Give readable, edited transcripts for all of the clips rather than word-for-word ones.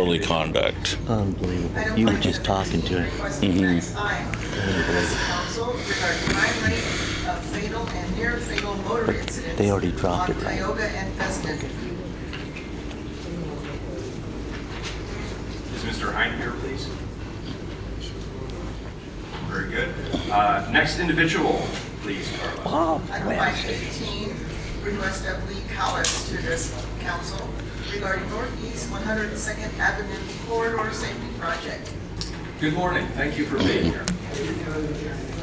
Early conduct. Unbelievable. You were just talking to him. Council regarding crime rate of fatal and near fatal motor incidents. They already dropped on it, right? Tioga and Pheasant. Is Mr. Hein here, please? Very good. Next individual, please, Carla. Item 515, request of Lee Callis to this council regarding Northeast 102nd Avenue Corridor Safety Project. Good morning. Thank you for being here.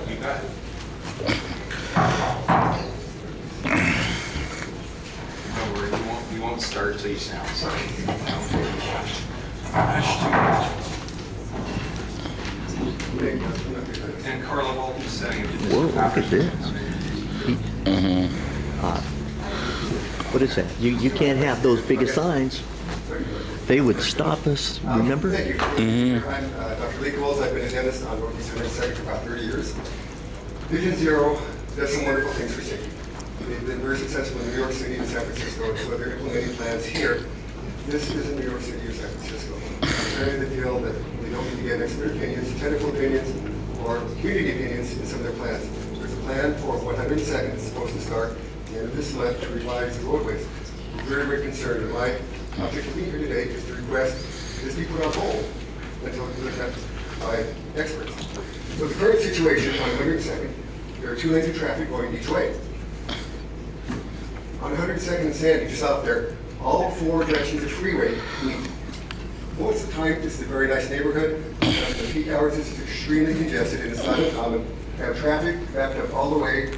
You got it. Don't worry, we won't start till you sound sorry. And Carla, while he's setting up Whoa, look at this. What is that? You can't have those big signs. They would stop us, remember? Thank you. I'm Dr. Lee Coles. I've been a dentist on Northeast 102nd for about 30 years. Vision Zero does some wonderful things for safety. They've been very successful in New York City and San Francisco, and so they're implementing plans here. This isn't New York City or San Francisco. Apparently they feel that they don't need to get expert opinions, technical opinions, or community opinions in some of their plans. There's a plan for 102nd that's supposed to start at the end of this month to revise the roadways. We're very, very concerned, and my object of being here today is to request this be put on hold until we look at by experts. So the current situation on 102nd, there are 2 lanes of traffic going each way. On 102nd and Sandy, just out there, all 4 directions of freeway meet. Most of the time, this is a very nice neighborhood. At the peak hours, this is extremely congested, and it's not uncommon to have traffic backed up all the way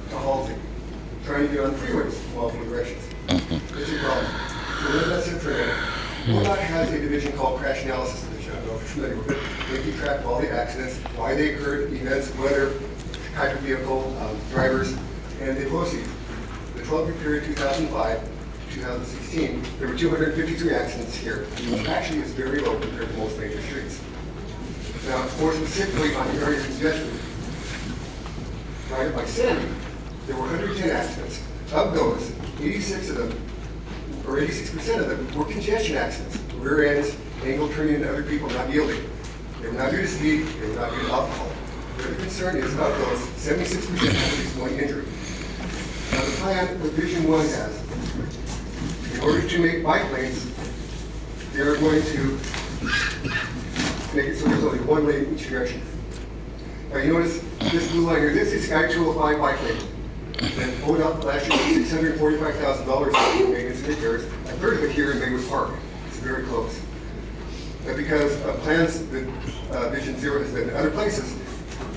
to Halsey, trying to get on the freeways from all 4 directions. It's a problem. So let that sit for a minute. ODOT has a division called Crash Analysis Division. I don't know if you're familiar with it. They keep track of all the accidents, why they occurred, events, weather, type of vehicle, drivers, and they post these. The 12-year period, 2005 to 2016, there were 253 accidents here, which actually is very low compared to most major streets. Now, more specifically on the area of congestion, right by Sandy, there were 110 accidents. Of those, 86 of them, or 86% of them, were congestion accidents. Rear ends, angle turning into other people not yielding. They were not due to speed, they were not due to alcohol. The concern is of those, 76% have at least 1 injury. Now the plan that Vision 1 has, in order to make bike lanes, they're going to make it so there's only 1 lane in each direction. Now you notice this blue line here, this is I-205 bike lane. And ODOT last year was $645,000 in maintenance and repairs. A third of it here in Maywood Park. It's very close. But because of plans that Vision Zero has done in other places,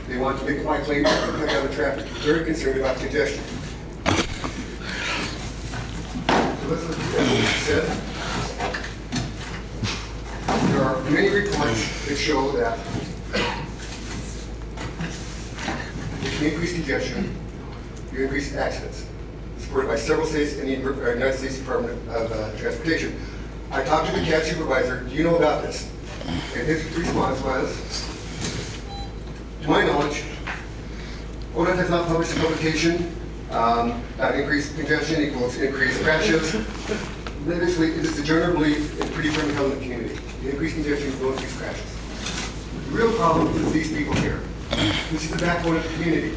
they want to make a bike lane and cut down the traffic. Very concerned about congestion. So let's look at what we said. There are many reports that show that you can increase congestion, you increase accidents, supported by several states and the United States Department of Transportation. I talked to the CAT supervisor, do you know about this? And his response was, to my knowledge, ODOT has not published a publication that increased congestion equals increased crashes. Basically, it is the general belief and pretty firmly held in the community. The increased congestion will increase crashes. The real problem is these people here. This is the backbone of the community.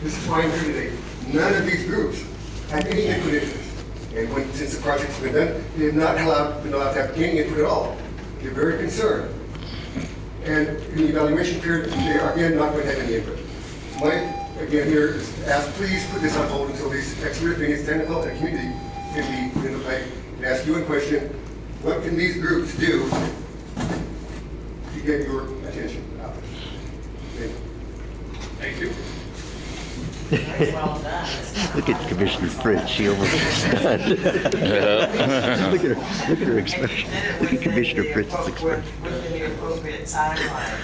This is why I'm here today. None of these groups had any input into this. And since the project's been done, they have not been allowed to have any input at all. They're very concerned. And in the evaluation period, they are again not going to have any input. My, again, here is to ask, please put this on hold until these expert opinions, technical and community can be in the pipe. And ask you a question, what can these groups do to get your attention out of this? Thank you. Well done. Look at Commissioner Fritz, she almost stunned. Look at her expression. Look at Commissioner Fritz's expression. Within the appropriate timeline.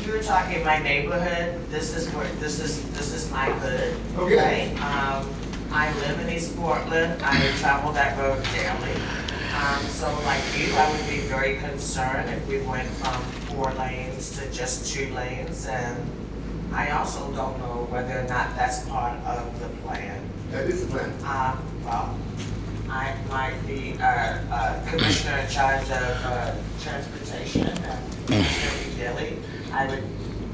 You were talking my neighborhood. This is my hood. Okay. Right? I live in East Portland. I travel that road daily. So like you, I would be very concerned if we went from 4 lanes to just 2 lanes, and I also don't know whether or not that's part of the plan. That is the plan. Well, I might be commissioner in charge of transportation, Commissioner Daly. I would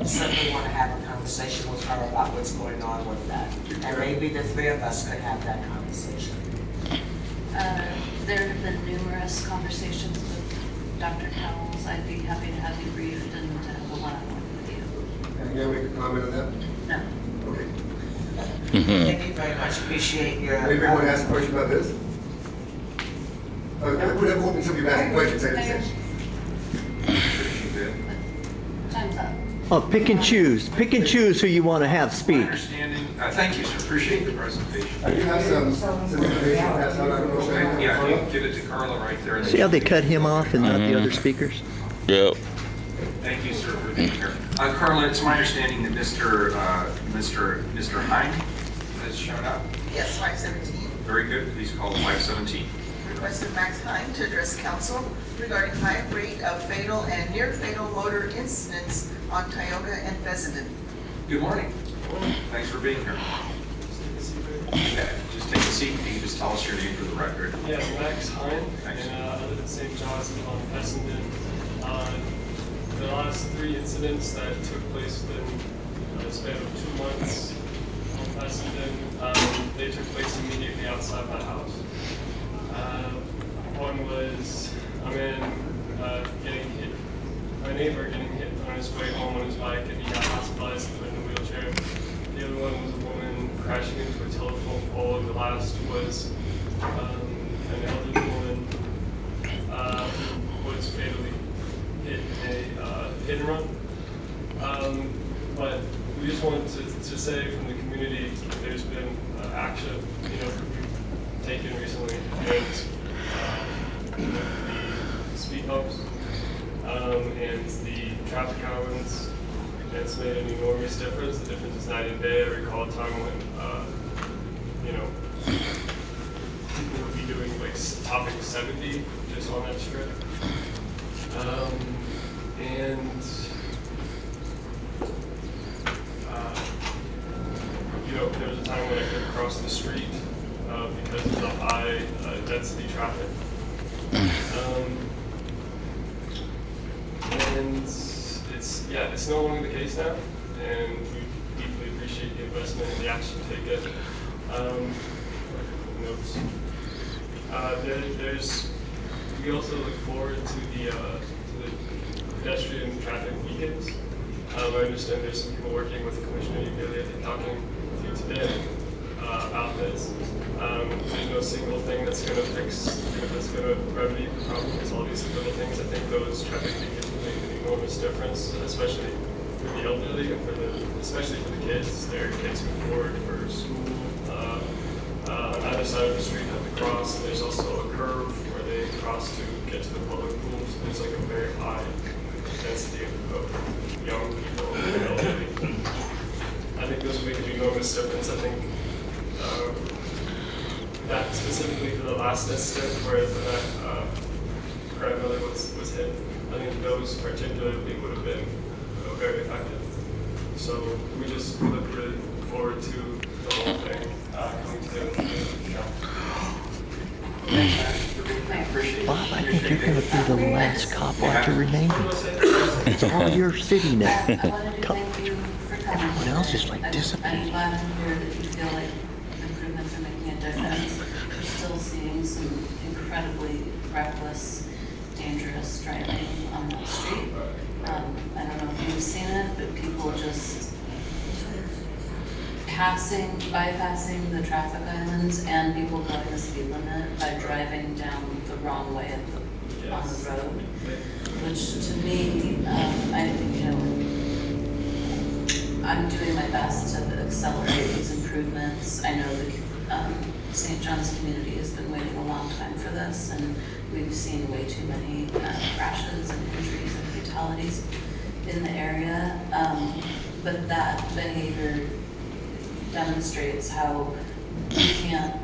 certainly want to have a conversation with her about what's going on with that. And maybe the three of us could have that conversation. There have been numerous conversations with Dr. Cowles. I'd be happy to have you briefed and to have a one-on-one with you. And yeah, we can comment on that? No. Okay. Thank you very much. Appreciate your. Anybody want to ask a question about this? I would have hoped somebody would ask questions. I didn't say. Time's up. Oh, pick and choose who you want to have My speak. understanding, thank you, sir, appreciate the presentation. I do have some information to pass out. I don't know if I- Yeah, you can give it to Carla right there. See how they cut him off and not the other speakers? Yep. Thank you, sir, for being here. Carla, it's my understanding that Mr. Hine has shown up. Yes, 517. Very good, please call 517. Requested Max Hine to address council regarding high rate of fatal and near-fatal motor incidents on Tioga and Fessenden. Good morning. Thanks for being here. Yeah, just take a seat, and you can just tell us your name for the record. Yeah, Max Hine, Thanks. and I live in St. John's on Fessenden. The last 3 incidents that took place within a span of 2 months on Fessenden, they took place immediately outside my house. One was a man getting hit, my neighbor getting hit on his way home on his bike, and he got hospitalized in a wheelchair. The other one was a woman crashing into a telephone pole, and the last was an elderly woman who was fatally hit in a hit and run. But we just wanted to say from the community, there's been action, taken recently, and the speed bumps and the traffic islands. It's made an enormous difference. The difference is night and day. I recall a time when, people would be doing like topping 70 just on that strip. There was a time when I couldn't cross the street because of the high density traffic. And it's no longer the case now, and we deeply appreciate the investment and the action taken. Notes. We also look forward to the pedestrian traffic weekends. I understand there's some people working with Commissioner Ughelli, I think, talking with you today about this. There's no single thing that's going to that's going to remedy the problem. It's all these little things. I think those traffic weekends will make an enormous difference, especially for the elderly and especially for the kids. There are kids who board for school. On either side of the street have to cross, and there's also a curve where they cross to get to the public pools. There's like a very high density of young people and elderly. I think those make an enormous difference. I think that specifically for the last incident where that grandmother was hit, I think those particularly would have been very effective. So we look really forward to the whole thing coming together. Bob, I think you're going to be the last cop watcher remaining. It's all your city now. I wanted to thank you for coming. Everyone else is, like, I'm dissipating. glad to hear that you feel like improvements are making a difference. We're still seeing some incredibly reckless, dangerous driving on that street. I don't know if you've seen it, but people just bypassing the traffic islands and people going the speed limit by driving down the wrong way on the road, which to me, I'm doing my best to accelerate these improvements. I know the St. John's community has been waiting a long time for this, and we've seen way too many crashes and injuries and fatalities in the area. But that behavior demonstrates how we can't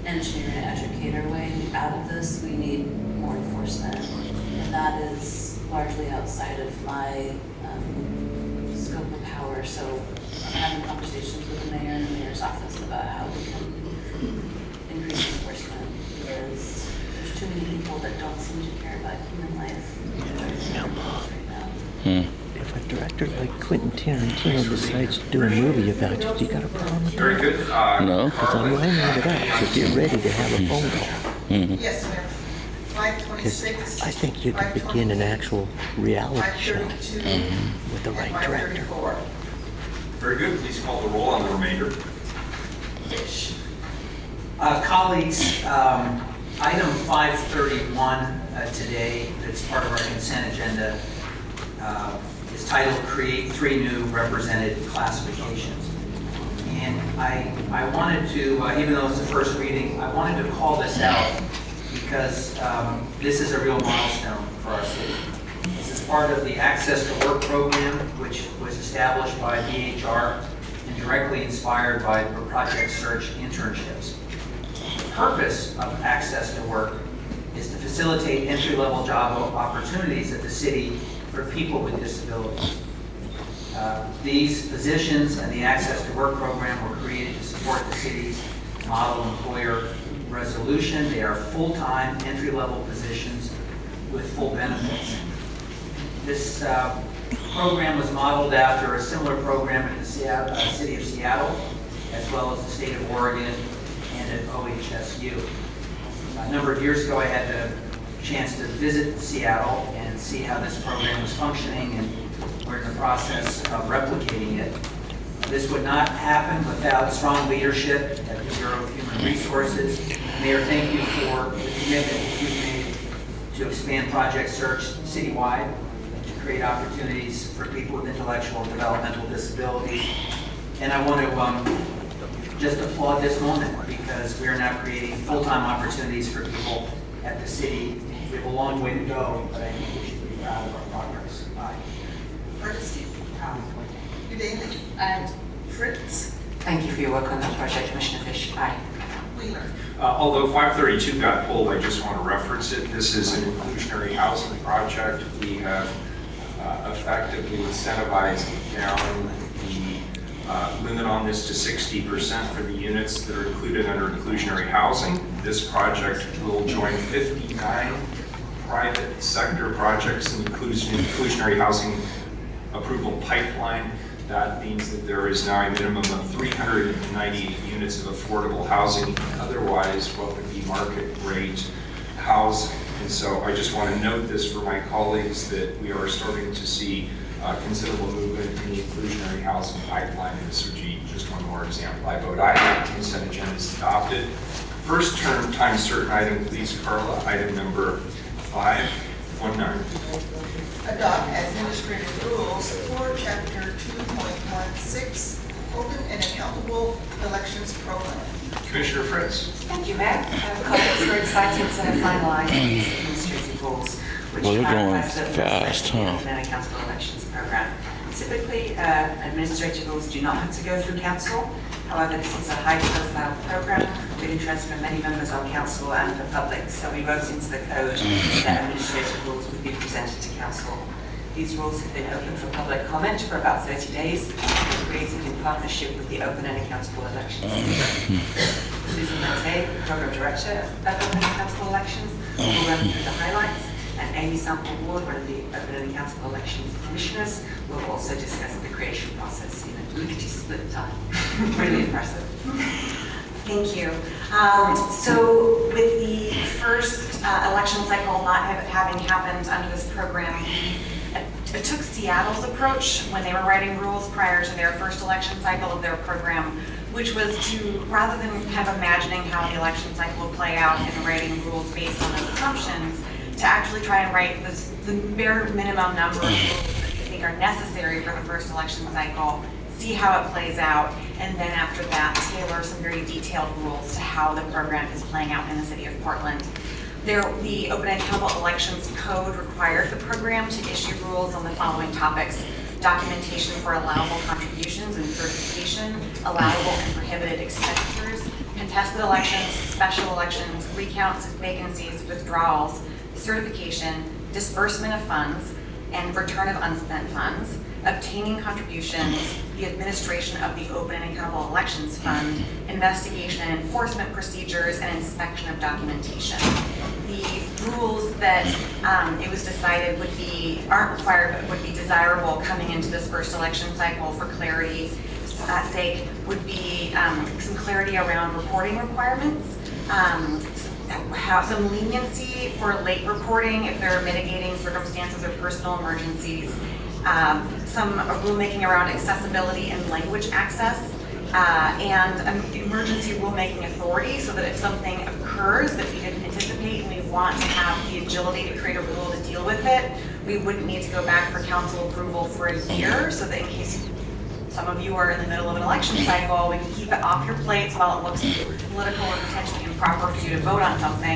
engineer and educate our way out of this. We need more enforcement, and that is largely outside of my scope of power. So I'm having conversations with the mayor and the mayor's office about how we can increase enforcement too many people that don't seem to care about human life. If a director like Quentin Tarantino decides to do a movie about it, you got a problem with Very that? good. No. Because I'm lining it up to get ready to have a phone call. Yes, ma'am. Because 526. I think you could begin an actual reality show 532. with the And right director. 534. Very good. Please call the roll on the remainder. Fish. Colleagues, item 531 today, that's part of our consent agenda, is titled Create 3 New Represented Classifications. And I wanted to, even though it's the first reading, I wanted to call this out because this is a real milestone for our city. This is part of the Access to Work program, which was established by DHR and directly inspired by Project Search internships. The purpose of Access to Work is to facilitate entry-level job opportunities at the city for people with disabilities. These positions and the Access to Work program were created to support the city's model employer resolution. They are full-time, entry-level positions with full benefits. This program was modeled after a similar program in the city of Seattle, as well as the state of Oregon and at OHSU. A number of years ago, I had the chance to visit Seattle and see how this program was functioning, and we're in the process of replicating it. This would not happen without strong leadership at the Bureau of Human Resources. Mayor, thank you for the commitment you've made to expand Project Search citywide and to create opportunities for people with intellectual and developmental disabilities. And I want to just applaud this moment because we are now creating full-time opportunities for people at the city. We have a long way to go, but I think we should be proud of our progress. Aye. Hardesty. Udaly. And Fritz. Thank you for your work on that project, Commissioner Fish. Aye. Wheeler. Although 532 got pulled, I just want to reference it. This is an inclusionary housing project. We have effectively incentivized down the limit on this to 60% for the units that are included under inclusionary housing. This project will join 59 private sector projects in the inclusionary housing approval pipeline. That means that there is now a minimum of 398 units of affordable housing, otherwise what would be market rate housing. And so I just want to note this for my colleagues that we are starting to see considerable movement in the inclusionary housing pipeline. And this would be just one more example. I vote aye. The consent agenda is adopted. First term time certain item, please, Carla. Item number 519. Adopt as administrative rules for Chapter 2.16, Open and Accountable Elections Program. Commissioner Fritz. Thank you, Mayor. Colleagues, we're excited to finalize these administrative rules, which Well, they're going clarifies the fast, huh? Open and Accountable Elections Program. Typically, administrative rules do not have to go through council. However, this is a high-profile program with interest from many members on council and the public, so we wrote into the code that administrative rules would be presented to council. These rules have been open for public comment for about 30 days, created in partnership with the Open and Accountable Elections. Susan Mate, Program Director of Open and Accountable Elections, will run through the highlights, and Amy Sample Ward, one of the Open and Accountable Elections Commissioners, will also discuss the creation process in a lickety split time. Really impressive. Thank you. So with the first election cycle not having happened under this program, we took Seattle's approach when they were writing rules prior to their first election cycle of their program, which was to, rather than kind of imagining how the election cycle would play out and writing rules based on those assumptions, to actually try and write the bare minimum number of rules that we think are necessary for the first election cycle, see how it plays out, and then after that, tailor some very detailed rules to how the program is playing out in the city of Portland. The Open and Accountable Elections Code required the program to issue rules on the following topics: documentation for allowable contributions and certification, allowable and prohibited expenditures, contested elections, special elections, recounts, vacancies, withdrawals, certification, disbursement of funds, and return of unspent funds, obtaining contributions, the administration of the Open and Accountable Elections Fund, investigation and enforcement procedures, and inspection of documentation. The that it was decided aren't required, but would be desirable coming into this first election cycle for clarity sake would be some clarity around reporting requirements, have some leniency for late reporting if there are mitigating circumstances or personal emergencies, some rulemaking around accessibility and language access, and an emergency rulemaking authority so that if something occurs that we didn't anticipate and we want to have the agility to create a rule to deal with it, we wouldn't need to go back for council approval for a year, so that in case some of you are in the middle of an election cycle, we can keep it off your plates while it looks political or potentially improper for you to vote on something.